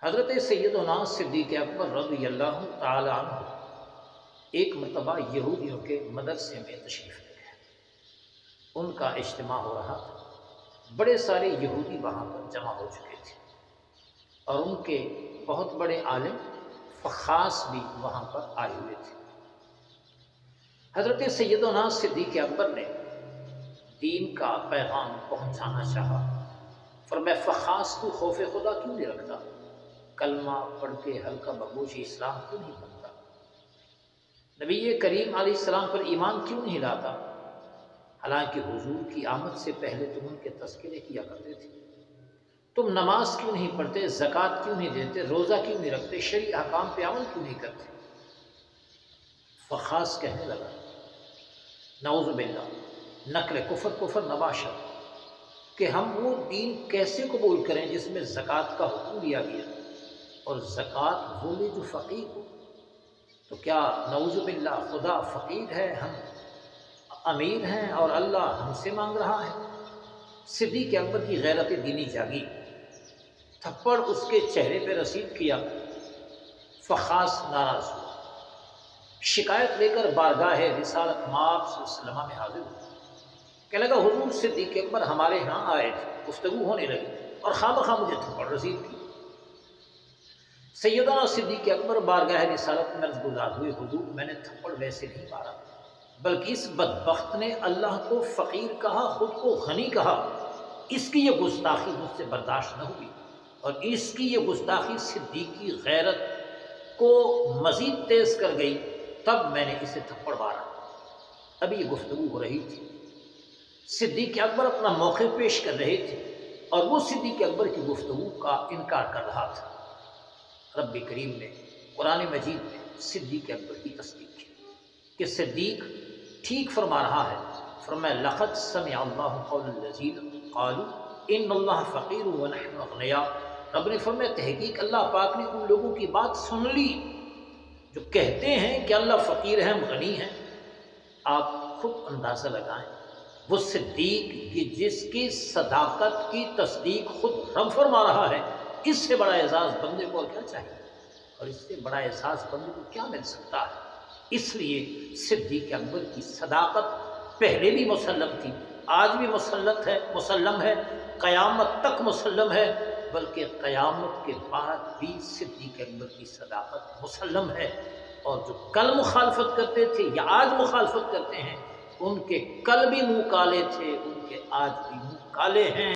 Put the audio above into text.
حضرت سیدنا صدیق اکبر رضی اللہ تعالی عنہ ایک مرتبہ یہودیوں کے مدرسے میں تشریف لے گئے۔ ان کا اجتماع ہو رہا تھا، بڑے سارے یہودی وہاں پر جمع ہو چکے تھے اور ان کے بہت بڑے عالم فخاص بھی وہاں پر آئے ہوئے تھے۔ حضرت سیدنا صدیق اکبر نے دین کا پیغام پہنچانا چاہا، فرمایا فخاص تو خوف خدا کیوں نہیں رکھتا؟ کلمہ پڑھ کے ہلکا بگوش اسلام کیوں نہیں بنتا؟ نبی کریم علیہ السلام پر ایمان کیوں نہیں لاتا؟ حالانکہ حضور کی آمد سے پہلے تم ان کے تذکرے کیا کرتے تھے۔ تم نماز کیوں نہیں پڑھتے، زکوٰۃ کیوں نہیں دیتے، روزہ کیوں نہیں رکھتے، شرعی احکام پہ عمل کیوں نہیں کرتے؟ فخاص کہنے لگا نعوذ باللہ، نقل کفر نباشت، کہ ہم وہ دین کیسے قبول کریں جس میں زکوٰۃ کا حکم دیا گیا اور زکوٰۃ وہ لے جو فقیر ہو؟ تو کیا نعوذ باللہ خدا فقیر ہے، ہم امیر ہیں اور اللہ ہم سے مانگ رہا ہے؟ صدیق اکبر کی غیرت دینی جاگی، تھپڑ اس کے چہرے پہ رسید کیا۔ فخاص ناراض ہوا، شکایت لے کر بارگاہ رسالت مآب صلی اللہ علیہ وسلم میں حاضر ہوا۔ کہنے لگا حضور صدیق اکبر ہمارے ہاں آئے تھے، گفتگو ہونے لگی اور خواہ مجھے تھپڑ رسید کی۔ سیدنا صدیق اکبر بارگاہ رسالت میں عرض گزار ہوئے، حضور میں نے تھپڑ ویسے نہیں مارا، بلکہ اس بدبخت نے اللہ کو فقیر کہا، خود کو غنی کہا، اس کی یہ گستاخی مجھ سے برداشت نہ ہوئی اور اس کی یہ گستاخی صدیق کی غیرت کو مزید تیز کر گئی، تب میں نے اسے تھپڑ مارا۔ ابھی یہ گفتگو ہو رہی تھی، صدیق اکبر اپنا موقع پیش کر رہے تھے اور وہ صدیق اکبر کی گفتگو کا انکار کر رہا تھا۔ رب کریم نے قرآن مجید میں صدیق اکبر کی تصدیق کی کہ صدیق ٹھیک فرما رہا ہے۔ فرمایا لقد سمع اللہ قول الذین قالوا ان اللہ فقیر ونحن اغنیاء۔ رب نے فرمایا تحقیق اللہ پاک نے ان لوگوں کی بات سن لی جو کہتے ہیں کہ اللہ فقیر ہے، ہم غنی ہیں۔ آپ خود اندازہ لگائیں، وہ صدیق کی جس کی صداقت کی تصدیق خود رب فرما رہا ہے، اس سے بڑا اعزاز بندے کو اور کیا چاہیے، اور اس سے بڑا اعزاز بندے کو کیا مل سکتا ہے؟ اس لیے صدیق اکبر کی صداقت پہلے بھی مسلم تھی، آج بھی مسلم ہے، قیامت تک مسلم ہے، بلکہ قیامت کے بعد بھی صدیق اکبر کی صداقت مسلم ہے۔ اور جو کل مخالفت کرتے تھے یا آج مخالفت کرتے ہیں، ان کے کل بھی منہ کالے تھے، ان کے آج بھی منہ کالے ہیں۔